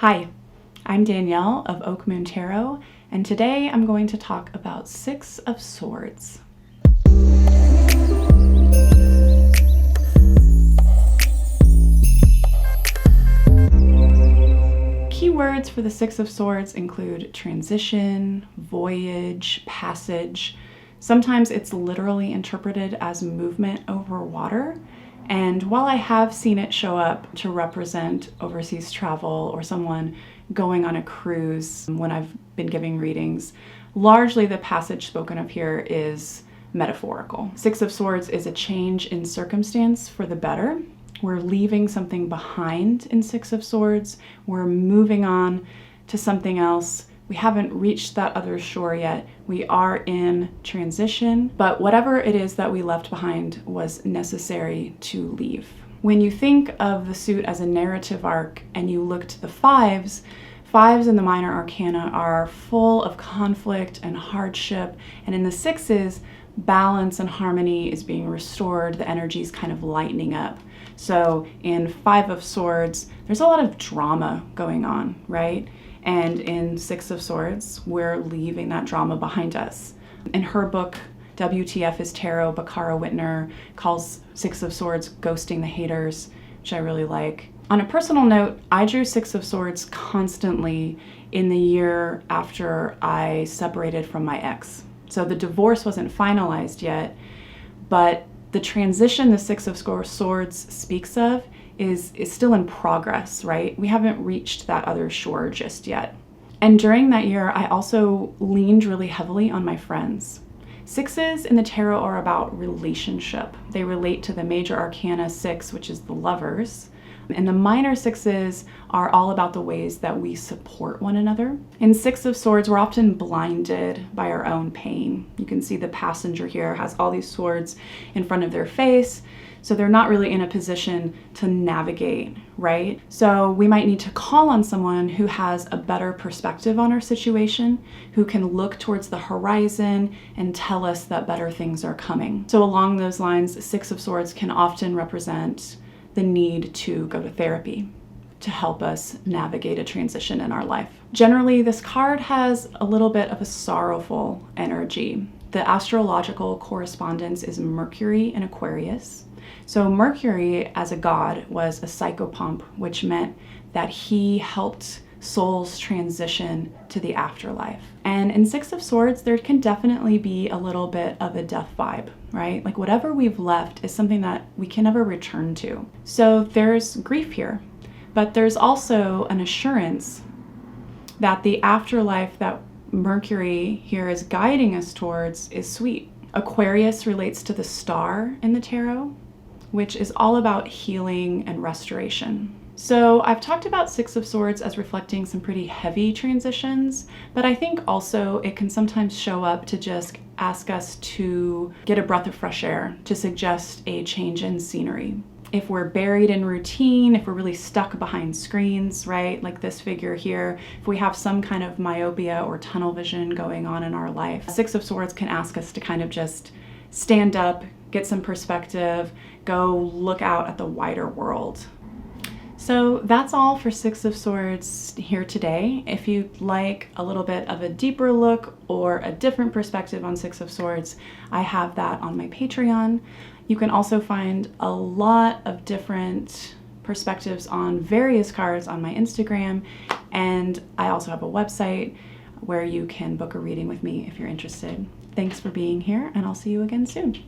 Hi, I'm Danielle of Oak Moon Tarot, and today I'm going to talk about Six of Swords. Keywords for the Six of Swords include transition, voyage, passage. Sometimes it's literally interpreted as movement over water. And while I have seen it show up to represent overseas travel or someone going on a cruise when I've been giving readings, largely the passage spoken of here is metaphorical. Six of Swords is a change in circumstance for the better. We're leaving something behind in Six of Swords. We're moving on to something else. We haven't reached that other shore yet. We are in transition, but whatever it is that we left behind was necessary to leave. When you think of the suit as a narrative arc and you look to the fives in the minor arcana are full of conflict and hardship, and in the sixes, balance and harmony is being restored. The energy is kind of lightening up. So in Five of Swords, there's a lot of drama going on, right? And in Six of Swords, we're leaving that drama behind us. In her book, WTF is Tarot, Bakara Whitner calls Six of Swords ghosting the haters, which I really like. On a personal note, I drew Six of Swords constantly in the year after I separated from my ex. So the divorce wasn't finalized yet, but the transition the Six of Swords speaks of is still in progress, right? We haven't reached that other shore just yet. And during that year, I also leaned really heavily on my friends. Sixes in the tarot are about relationship. They relate to the major arcana 6, which is the lovers. And the minor sixes are all about the ways that we support one another. In Six of Swords, we're often blinded by our own pain. You can see the passenger here has all these swords in front of their face, so they're not really in a position to navigate, right? So we might need to call on someone who has a better perspective on our situation, who can look towards the horizon and tell us that better things are coming. So along those lines, Six of Swords can often represent the need to go to therapy to help us navigate a transition in our life. Generally, this card has a little bit of a sorrowful energy. The astrological correspondence is Mercury in Aquarius. So Mercury as a god was a psychopomp, which meant that he helped souls transition to the afterlife. And in Six of Swords, there can definitely be a little bit of a death vibe, right? Like whatever we've left is something that we can never return to. So there's grief here, but there's also an assurance that the afterlife that Mercury here is guiding us towards is sweet. Aquarius relates to the star in the tarot, which is all about healing and restoration. So I've talked about Six of Swords as reflecting some pretty heavy transitions, but I think also it can sometimes show up to just ask us to get a breath of fresh air, to suggest a change in scenery. If we're buried in routine, if we're really stuck behind screens, right, like this figure here, if we have some kind of myopia or tunnel vision going on in our life, Six of Swords can ask us to kind of just stand up, get some perspective, go look out at the wider world. So that's all for Six of Swords here today. If you'd like a little bit of a deeper look or a different perspective on Six of Swords, I have that on my Patreon. You can also find a lot of different perspectives on various cards on my Instagram, and I also have a website where you can book a reading with me if you're interested. Thanks for being here, and I'll see you again soon.